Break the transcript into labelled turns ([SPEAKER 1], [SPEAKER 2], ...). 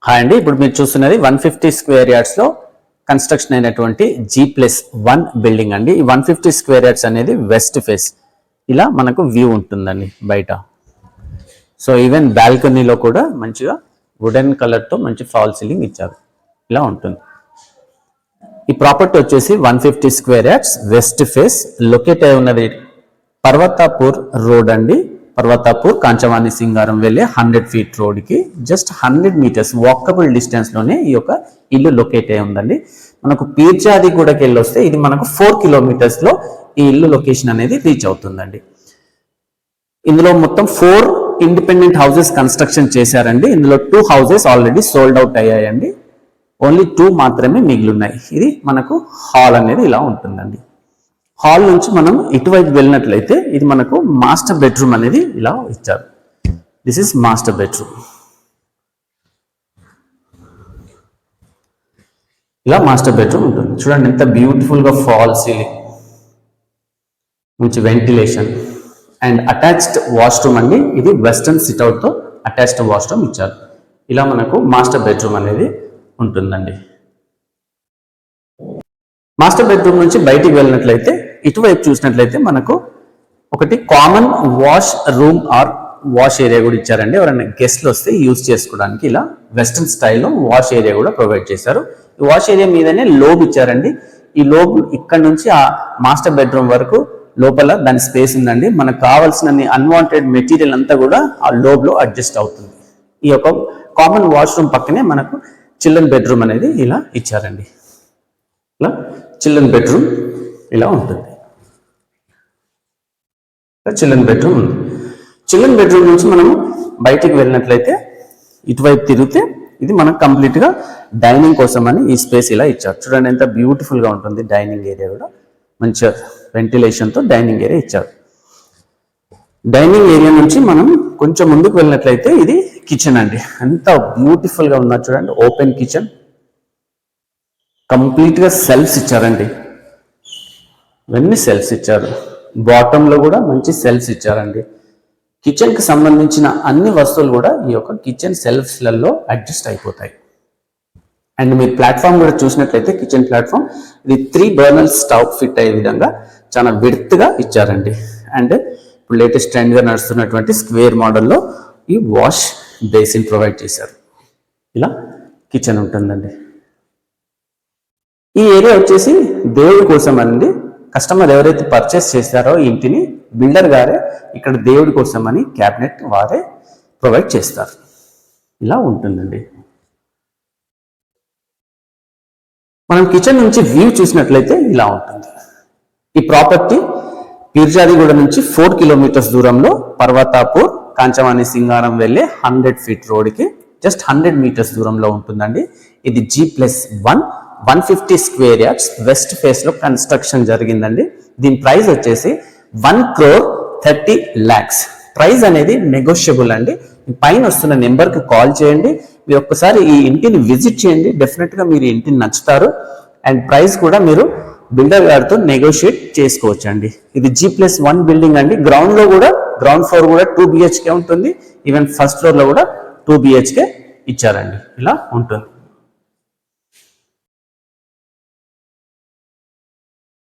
[SPEAKER 1] Hi అండి, ఇప్పుడు మీరు చూస్తున్నది 150 స్క్వేర్ యార్డ్స్ లో కన్స్ట్రక్షన్ అయినటువంటి G+1 బిల్డింగ్ అండి. ఈ 150 స్క్వేర్ యార్డ్స్ అనేది వెస్ట్ ఫేస్. ఇలా మనకు వ్యూ ఉంటుందండి బయట. సో ఈవెన్ బాల్కనీలో కూడా మంచిగా వుడెన్ కలర్తో మంచి ఫాల్ సీలింగ్ ఇచ్చారు. ఇలా ఉంటుంది. ఈ ప్రాపర్టీ వచ్చేసి 150 square yards west face, locate అయి ఉన్నది పర్వతాపూర్ రోడ్ అండి. పర్వతాపూర్ కాంచవాణి సింగారం వెళ్ళే 100 ఫీట్ రోడ్కి జస్ట్ 100 మీటర్స్ వాకబుల్ డిస్టెన్స్లోనే ఈ యొక్క ఇల్లు లొకేట్ అయి ఉందండి. మనకు పీర్జాదిగూడకి వెళ్ళి వస్తే ఇది మనకు 4 కిలోమీటర్స్లో ఈ ఇల్లు లొకేషన్ అనేది రీచ్ అవుతుందండి. ఇందులో మొత్తం 4 ఇండిపెండెంట్ హౌసెస్ కన్స్ట్రక్షన్ చేశారండి. ఇందులో 2 హౌసెస్ ఆల్రెడీ సోల్డ్ అవుట్ అయ్యాయండి. ఓన్లీ 2 మాత్రమే మిగిలిన్నాయి. ఇది మనకు హాల్ అనేది ఇలా ఉంటుందండి. హాల్ నుంచి మనం ఇటువైపు వెళ్ళినట్లయితే ఇది మనకు మాస్టర్ బెడ్రూమ్ అనేది ఇలా ఇచ్చారు. This is master bedroom. ఇలా మాస్టర్ బెడ్రూమ్ ఉంటుంది. చూడండి ఎంత బ్యూటిఫుల్ గా ఫాల్ సీలింగ్, మంచి వెంటిలేషన్ అండ్ అటాచ్డ్ వాష్రూమ్ అండి. ఇది వెస్టర్న్ సిట్అవుట్ తో అటాచ్డ్ వాష్రూమ్ ఇచ్చారు. ఇలా మనకు మాస్టర్ బెడ్రూమ్ అనేది ఉంటుందండి. మాస్టర్ బెడ్రూమ్ నుంచి బయటికి వెళ్ళినట్లయితే ఇటువైపు చూసినట్లయితే మనకు ఒకటి common wash room or wash area కూడా ఇచ్చారండి. ఎవరైనా గెస్ట్లు వస్తే యూజ్ చేసుకోవడానికి ఇలా వెస్టర్న్ స్టైల్లో వాష్ ఏరియా కూడా ప్రొవైడ్ చేశారు. ఈ వాష్ ఏరియా మీదనే లోబ్ ఇచ్చారండి. ఈ లోబ్ ఇక్కడ నుంచి ఆ మాస్టర్ బెడ్రూమ్ వరకు లోపల దాని స్పేస్ ఉందండి. మనకు కావాల్సిన అన్వాంటెడ్ మెటీరియల్ అంతా కూడా ఆ లోబ్లో అడ్జస్ట్ అవుతుంది. ఈ యొక్క కామన్ వాష్రూమ్ పక్కనే మనకు చిల్డ్రన్ బెడ్రూమ్ అనేది ఇలా ఇచ్చారండి. ఇలా చిల్డ్రన్ బెడ్రూమ్ ఇలా ఉంటుంది. చిల్డ్రన్ బెడ్రూమ్ ఉంది. చిల్డ్రన్ బెడ్రూమ్ నుంచి మనం బయటికి వెళ్ళినట్లయితే ఇటువైపు తిరిగితే ఇది మనకు కంప్లీట్గా డైనింగ్ కోసం అని ఈ స్పేస్ ఇలా ఇచ్చారు. చూడండి ఎంత బ్యూటిఫుల్గా ఉంటుంది. డైనింగ్ ఏరియా కూడా మంచిగా వెంటిలేషన్తో డైనింగ్ ఏరియా ఇచ్చారు. డైనింగ్ ఏరియా నుంచి మనం కొంచెం ముందుకు వెళ్ళినట్లయితే ఇది కిచెన్ అండి. ఎంత బ్యూటిఫుల్గా ఉన్నారు చూడండి. ఓపెన్ కిచెన్, కంప్లీట్గా సెల్ఫ్స్ ఇచ్చారండి. ఇవన్నీ సెల్ఫ్స్ ఇచ్చారు. బాటంలో కూడా మంచి సెల్ఫ్స్ ఇచ్చారండి. కిచెన్కి సంబంధించిన అన్ని వస్తువులు కూడా ఈ యొక్క కిచెన్ సెల్ఫ్స్లలో అడ్జస్ట్ అయిపోతాయి. అండ్ మీరు ప్లాట్ఫామ్ కూడా చూసినట్లయితే కిచెన్ ప్లాట్ఫామ్ ఇది 3 బర్నర్ స్టవ్ ఫిట్ అయ్యే విధంగా చాలా విడ్త్గా ఇచ్చారండి. అండ్ ఇప్పుడు లేటెస్ట్ ట్రెండ్గా నడుస్తున్నటువంటి స్క్వేర్ మోడల్లో ఈ వాష్ బేసిన్ ప్రొవైడ్ చేశారు. ఇలా కిచెన్ ఉంటుందండి. ఈ ఏరియా వచ్చేసి దేవుడి కోసం అండి. కస్టమర్ ఎవరైతే పర్చేస్ చేస్తారో ఈ ఇంటిని బిల్డర్ గారే ఇక్కడ దేవుడి కోసం అని క్యాబినెట్ వారే ప్రొవైడ్ చేస్తారు. ఇలా ఉంటుందండి. మనం కిచెన్ నుంచి వ్యూ చూసినట్లయితే ఇలా ఉంటుంది. ఈ ప్రాపర్టీ పీర్జాదిగూడ నుంచి 4 కిలోమీటర్స్ దూరంలో పర్వతాపూర్ కాంచవాణి సింగారం వెళ్ళే 100 ఫీట్ రోడ్కి జస్ట్ 100 మీటర్స్ దూరంలో ఉంటుందండి. ఇది G+1 150 square yards west face లో కన్స్ట్రక్షన్ జరిగిందండి. దీని ప్రైస్ వచ్చేసి 1,30,00,000. ప్రైస్ అనేది నెగోషియబుల్ అండి. పైన వస్తున్న నెంబర్కి కాల్ చేయండి. మీరు ఒక్కసారి ఈ ఇంటిని విజిట్ చేయండి. డెఫినెట్గా మీరు ఈ ఇంటిని నచ్చుతారు. అండ్ ప్రైస్ కూడా మీరు బిల్డర్ గారితో నెగోషియేట్ చేసుకోవచ్చండి. ఇది G+1 బిల్డింగ్ అండి. గ్రౌండ్ ఫ్లోర్ కూడా 2 BHK ఉంటుంది. ఈవెన్ ఫస్ట్ ఫ్లోర్ లో కూడా 2 BHK ఇచ్చారండి. ఇలా ఉంటుంది.